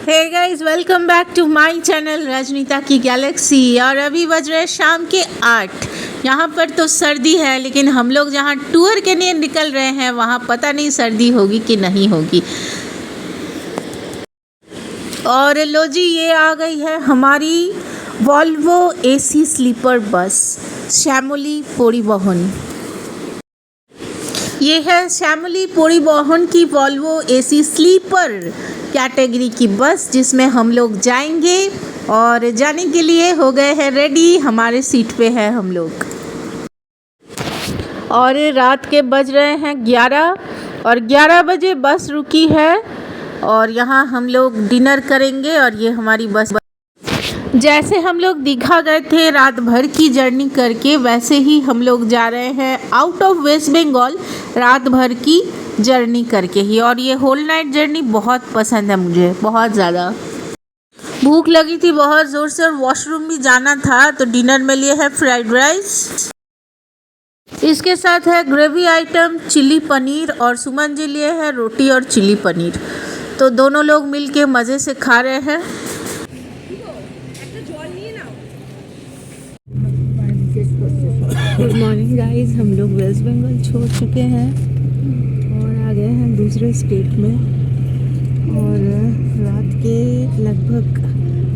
Hey guys, welcome back to my channel Rajnita की galaxy. और अभी बज रहे शाम के 8। यहाँ पर तो सर्दी है, लेकिन हम लोग जहाँ टूर के लिए निकल रहे हैं वहाँ पता नहीं सर्दी होगी कि नहीं होगी। और लो जी, ये आ गई है हमारी वॉल्वो एसी स्लीपर बस श्यामली परिवहन। ये है श्यामली परिवहन की वॉल्वो एसी स्लीपर कैटेगरी की बस, जिसमें हम लोग जाएंगे और जाने के लिए हो गए हैं रेडी। हमारे सीट पे है हम लोग और रात के बज रहे हैं 11 और 11 बजे बस रुकी है और यहाँ हम लोग डिनर करेंगे। और ये हमारी बस जैसे हम लोग दीघा गए थे रात भर की जर्नी करके, वैसे ही हम लोग जा रहे हैं आउट ऑफ वेस्ट बंगाल रात भर की जर्नी करके ही। और ये होल नाइट जर्नी बहुत पसंद है मुझे, बहुत ज़्यादा। भूख लगी थी बहुत ज़ोर से और वॉशरूम भी जाना था, तो डिनर में लिए है फ्राइड राइस, इसके साथ है ग्रेवी आइटम चिली पनीर, और सुमन जी लिए है रोटी और चिली पनीर। तो दोनों लोग मिल के मज़े से खा रहे हैं। गुड मॉर्निंग गाइस, हम लोग वेस्ट बंगाल छोड़ चुके हैं और आ गए हैं दूसरे स्टेट में। और रात के लगभग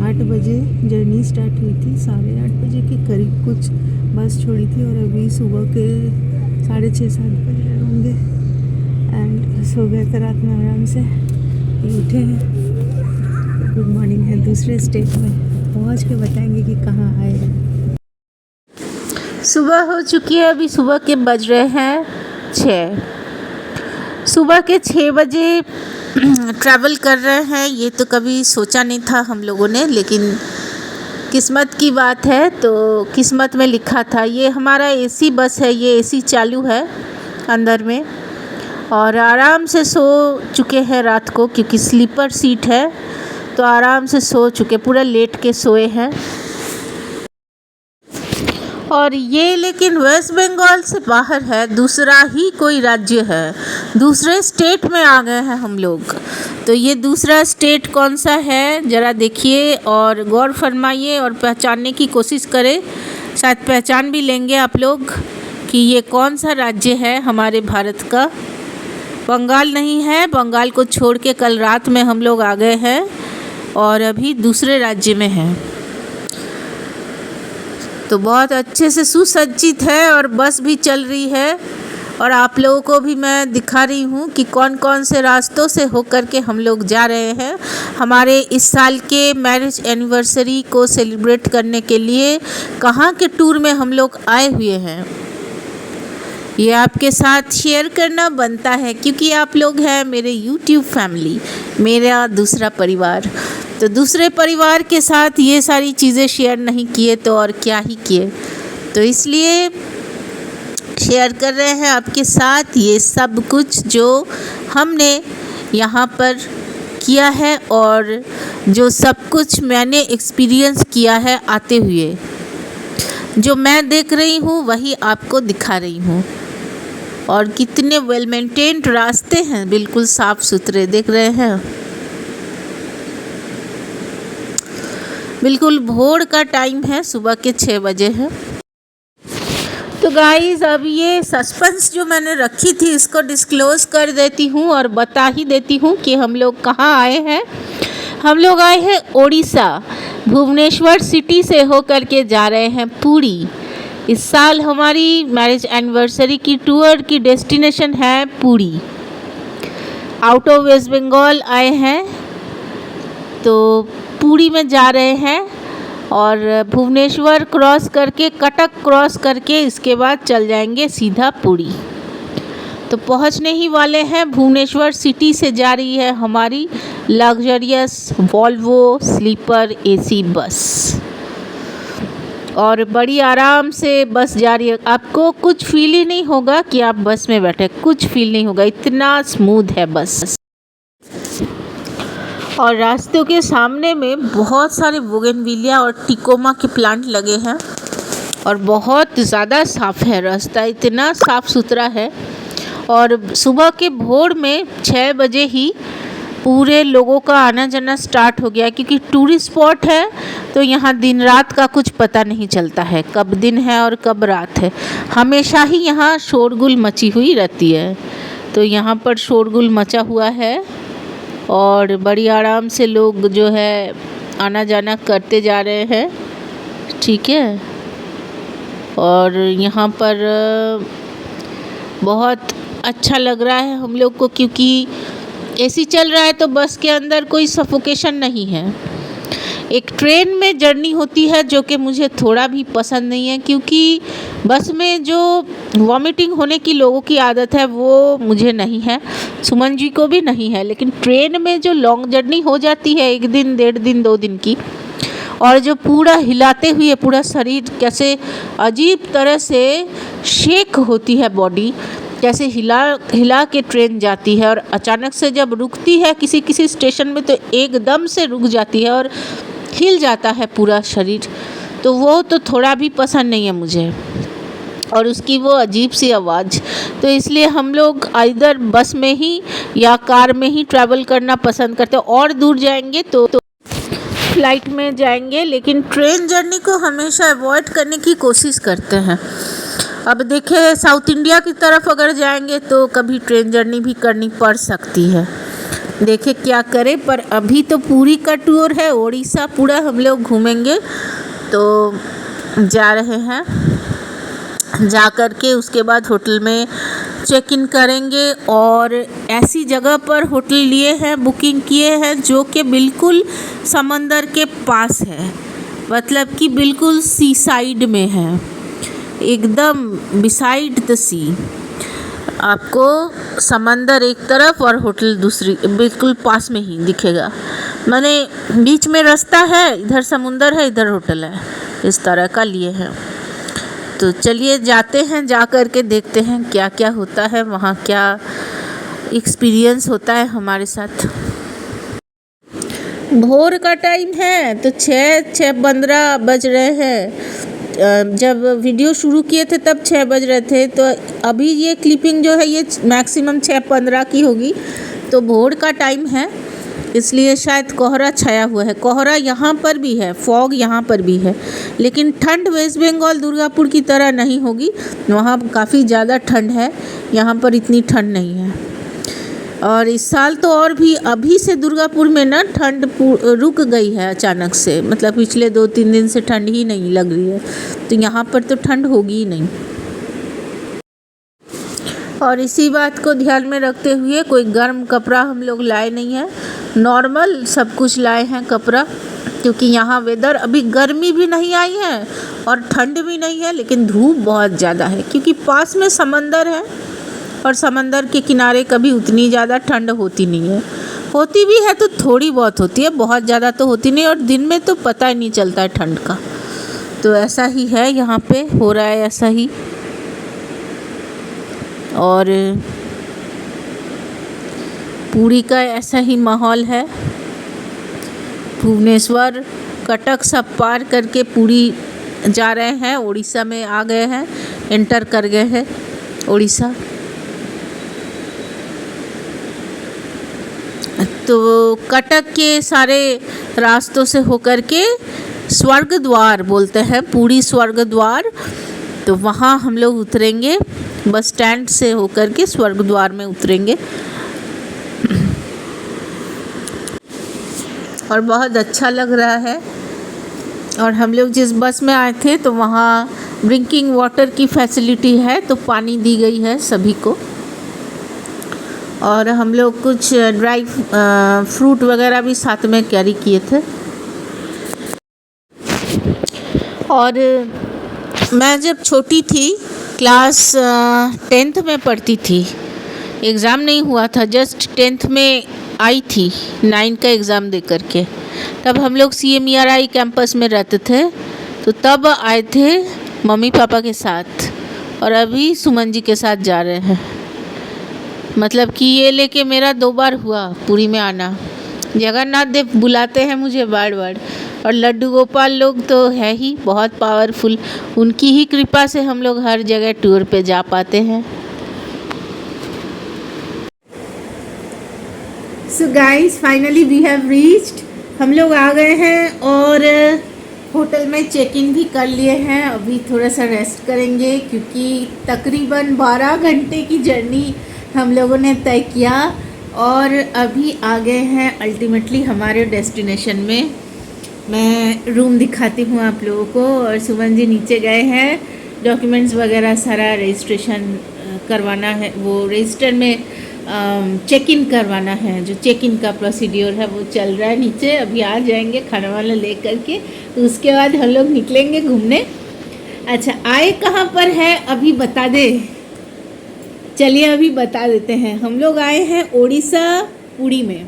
8 बजे जर्नी स्टार्ट हुई थी, 8:30 बजे के करीब कुछ बस छोड़ी थी और अभी सुबह के 6:30-7 बज रहे होंगे। एंड सो गए थे रात में आराम से, उठे हैं। गुड मॉर्निंग है दूसरे स्टेट में, पहुँच के बताएंगे कि कहाँ आए हैं। सुबह हो चुकी है, अभी सुबह के बज रहे हैं 6। सुबह के 6 बजे ट्रैवल कर रहे हैं। ये तो कभी सोचा नहीं था हम लोगों ने, लेकिन किस्मत की बात है, तो किस्मत में लिखा था। ये हमारा एसी बस है, ये एसी चालू है अंदर में और आराम से सो चुके हैं रात को, क्योंकि स्लीपर सीट है तो आराम से सो चुके, पूरा लेट के सोए हैं। और ये लेकिन वेस्ट बंगाल से बाहर है, दूसरा ही कोई राज्य है, दूसरे स्टेट में आ गए हैं हम लोग। तो ये दूसरा स्टेट कौन सा है ज़रा देखिए और गौर फरमाइए और पहचानने की कोशिश करें। शायद पहचान भी लेंगे आप लोग कि ये कौन सा राज्य है हमारे भारत का। बंगाल नहीं है, बंगाल को छोड़ के कल रात में हम लोग आ गए हैं और अभी दूसरे राज्य में हैं। तो बहुत अच्छे से सुसज्जित है और बस भी चल रही है और आप लोगों को भी मैं दिखा रही हूँ कि कौन कौन से रास्तों से होकर के हम लोग जा रहे हैं हमारे इस साल के मैरिज एनिवर्सरी को सेलिब्रेट करने के लिए। कहाँ के टूर में हम लोग आए हुए हैं, ये आपके साथ शेयर करना बनता है, क्योंकि आप लोग हैं मेरे YouTube फैमिली, मेरा दूसरा परिवार। तो दूसरे परिवार के साथ ये सारी चीज़ें शेयर नहीं किए तो और क्या ही किए, तो इसलिए शेयर कर रहे हैं आपके साथ ये सब कुछ जो हमने यहाँ पर किया है और जो सब कुछ मैंने एक्सपीरियंस किया है आते हुए। जो मैं देख रही हूँ वही आपको दिखा रही हूँ। और कितने वेल मेंटेन्ड रास्ते हैं, बिल्कुल साफ़ सुथरे, देख रहे हैं। बिल्कुल भोर का टाइम है, सुबह के 6 बजे है। तो गाइस, अब ये सस्पेंस जो मैंने रखी थी इसको डिस्क्लोज कर देती हूँ और बता ही देती हूँ कि हम लोग कहाँ आए हैं। हम लोग आए हैं उड़ीसा, भुवनेश्वर सिटी से होकर के जा रहे हैं पुरी। इस साल हमारी मैरिज एनिवर्सरी की टूर की डेस्टिनेशन है Puri. Out of West Bengal आए हैं तो पुरी में जा रहे हैं और भुवनेश्वर क्रॉस करके, कटक क्रॉस करके इसके बाद चल जाएंगे सीधा पुरी। तो पहुंचने ही वाले हैं। भुवनेश्वर सिटी से जा रही है हमारी luxurious Volvo sleeper AC bus और बड़ी आराम से बस जा रही है। आपको कुछ फील ही नहीं होगा कि आप बस में बैठे, कुछ फील नहीं होगा, इतना स्मूथ है बस। और रास्तों के सामने में बहुत सारे बोगनविलिया और टिकोमा के प्लांट लगे हैं और बहुत ज़्यादा साफ़ है रास्ता, इतना साफ़ सुथरा है। और सुबह के भोर में 6 बजे ही पूरे लोगों का आना जाना स्टार्ट हो गया, क्योंकि टूरिस्ट स्पॉट है तो यहाँ दिन रात का कुछ पता नहीं चलता है, कब दिन है और कब रात है। हमेशा ही यहाँ शोरगुल मची हुई रहती है। तो यहाँ पर शोरगुल मचा हुआ है और बड़ी आराम से लोग जो है आना जाना करते जा रहे हैं, ठीक है। और यहाँ पर बहुत अच्छा लग रहा है हम लोग को, क्योंकि एसी चल रहा है तो बस के अंदर कोई सफोकेशन नहीं है। एक ट्रेन में जर्नी होती है जो कि मुझे थोड़ा भी पसंद नहीं है, क्योंकि बस में जो वॉमिटिंग होने की लोगों की आदत है वो मुझे नहीं है, सुमन जी को भी नहीं है। लेकिन ट्रेन में जो लॉन्ग जर्नी हो जाती है 1 दिन 1.5 दिन 2 दिन की, और जो पूरा हिलाते हुए पूरा शरीर कैसे अजीब तरह से शेक होती है बॉडी, कैसे हिला हिला के ट्रेन जाती है और अचानक से जब रुकती है किसी किसी स्टेशन में तो एकदम से रुक जाती है और हिल जाता है पूरा शरीर, तो वो तो थोड़ा भी पसंद नहीं है मुझे। और उसकी वो अजीब सी आवाज़, तो इसलिए हम लोग इधर बस में ही या कार में ही ट्रैवल करना पसंद करते हैं। और दूर जाएंगे तो फ्लाइट में जाएंगे, लेकिन ट्रेन जर्नी को हमेशा अवॉइड करने की कोशिश करते हैं। अब देखें साउथ इंडिया की तरफ अगर जाएंगे तो कभी ट्रेन जर्नी भी करनी पड़ सकती है, देखें क्या करें। पर अभी तो पूरी का टूर है, उड़ीसा पूरा हम लोग घूमेंगे, तो जा रहे हैं। जा कर के उसके बाद होटल में चेक इन करेंगे और ऐसी जगह पर होटल लिए हैं, बुकिंग किए हैं जो कि बिल्कुल समंदर के पास है, मतलब कि बिल्कुल सी साइड में है, एकदम बिसाइड द सी। आपको समंदर एक तरफ और होटल दूसरी, बिल्कुल पास में ही दिखेगा, माने बीच में रास्ता है, इधर समुंदर है इधर होटल है, इस तरह का लिए हैं। तो चलिए जाते हैं, जा कर के देखते हैं क्या क्या होता है वहाँ, क्या एक्सपीरियंस होता है हमारे साथ। भोर का टाइम है तो 6:15 बज रहे हैं। जब वीडियो शुरू किए थे तब 6 बज रहे थे, तो अभी ये क्लिपिंग जो है ये मैक्सिमम 6:15 की होगी। तो भोर का टाइम है इसलिए शायद कोहरा छाया हुआ है। कोहरा यहाँ पर भी है, फॉग यहाँ पर भी है, लेकिन ठंड वेस्ट बंगाल दुर्गापुर की तरह नहीं होगी, वहाँ काफ़ी ज़्यादा ठंड है, यहाँ पर इतनी ठंड नहीं है। और इस साल तो और भी अभी से दुर्गापुर में ना ठंड रुक गई है अचानक से, मतलब पिछले 2-3 दिन से ठंड ही नहीं लग रही है, तो यहाँ पर तो ठंड होगी ही नहीं। और इसी बात को ध्यान में रखते हुए कोई गर्म कपड़ा हम लोग लाए नहीं है, नॉर्मल सब कुछ लाए हैं कपड़ा, क्योंकि यहाँ वेदर अभी गर्मी भी नहीं आई है और ठंड भी नहीं है, लेकिन धूप बहुत ज़्यादा है, क्योंकि पास में समंदर है और समंदर के किनारे कभी उतनी ज़्यादा ठंड होती नहीं है, होती भी है तो थोड़ी बहुत होती है, बहुत ज़्यादा तो होती नहीं, और दिन में तो पता ही नहीं चलता है ठंड का। तो ऐसा ही है, यहाँ पे हो रहा है ऐसा ही। और पुरी का ऐसा ही माहौल है। भुवनेश्वर कटक सब पार करके पुरी जा रहे हैं, उड़ीसा में आ गए हैं, एंटर कर गए हैं उड़ीसा। तो कटक के सारे रास्तों से होकर के स्वर्ग द्वार बोलते हैं, पुरी स्वर्ग द्वार, तो वहाँ हम लोग उतरेंगे, बस स्टैंड से होकर के स्वर्ग द्वार में उतरेंगे। और बहुत अच्छा लग रहा है। और हम लोग जिस बस में आए थे तो वहाँ ड्रिंकिंग वाटर की फैसिलिटी है, तो पानी दी गई है सभी को। और हम लोग कुछ ड्राई फ्रूट वगैरह भी साथ में कैरी किए थे। और मैं जब छोटी थी, क्लास 10th में पढ़ती थी, एग्ज़ाम नहीं हुआ था, जस्ट 10th में आई थी 9 का एग्ज़ाम दे करके, तब हम लोग CMERI कैंपस में रहते थे, तो तब आए थे मम्मी पापा के साथ, और अभी सुमन जी के साथ जा रहे हैं। मतलब कि ये लेके मेरा 2 बार हुआ पुरी में आना। जगन्नाथ देव बुलाते हैं मुझे बार बार, और लड्डू गोपाल लोग तो है ही बहुत पावरफुल, उनकी ही कृपा से हम लोग हर जगह टूर पे जा पाते हैं। So guys finally we have reached, हम लोग आ गए हैं और होटल में चेक इन भी कर लिए हैं। अभी थोड़ा सा रेस्ट करेंगे क्योंकि तकरीबन 12 घंटे की जर्नी हम लोगों ने तय किया और अभी आ गए हैं अल्टीमेटली हमारे डेस्टिनेशन में। मैं रूम दिखाती हूँ आप लोगों को। और सुमन जी नीचे गए हैं, डॉक्यूमेंट्स वगैरह सारा रजिस्ट्रेशन करवाना है, वो रजिस्टर में चेक इन करवाना है। जो चेक इन का प्रोसीड्योर है वो चल रहा है नीचे। अभी आ जाएंगे खाना वाला ले करके, तो उसके बाद हम लोग निकलेंगे घूमने। अच्छा, आए कहाँ पर है अभी बता दे, चलिए अभी बता देते हैं। हम लोग आए हैं उड़ीसा पुरी में।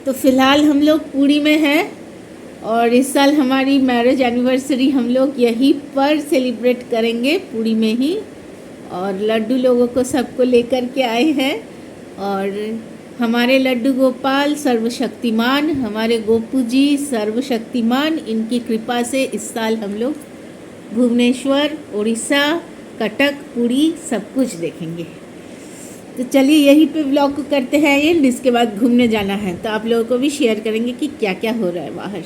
तो फ़िलहाल हम लोग पुरी में हैं और इस साल हमारी मैरिज एनिवर्सरी हम लोग यहीं पर सेलिब्रेट करेंगे, पुरी में ही। और लड्डू लोगों को सबको लेकर के आए हैं। और हमारे लड्डू गोपाल सर्वशक्तिमान, हमारे गोपू जी सर्वशक्तिमान, इनकी कृपा से इस साल हम लोग भुवनेश्वर, उड़ीसा, कटक, पुरी सब कुछ देखेंगे। तो चलिए यहीं पे व्लॉग को करते हैं एंड, इसके बाद घूमने जाना है तो आप लोगों को भी शेयर करेंगे कि क्या क्या हो रहा है बाहर।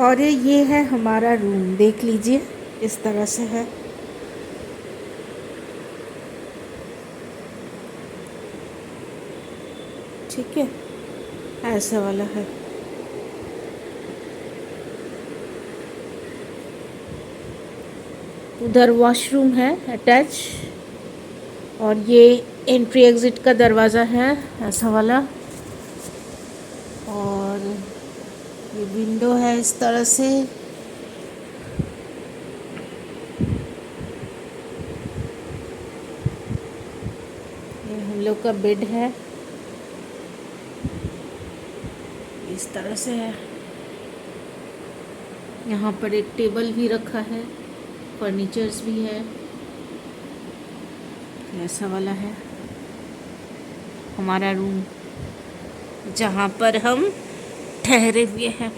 और ये है हमारा रूम, देख लीजिए इस तरह से है। ठीक है, ऐसा वाला है। उधर वॉशरूम है अटैच और ये एंट्री एग्ज़िट का दरवाज़ा है ऐसा वाला। और ये विंडो है इस तरह से। ये हम लोग का बेड है, इस तरह से है। यहाँ पर एक टेबल भी रखा है, फर्नीचर्स भी है, ऐसा वाला है हमारा रूम जहाँ पर हम ठहरे हुए हैं।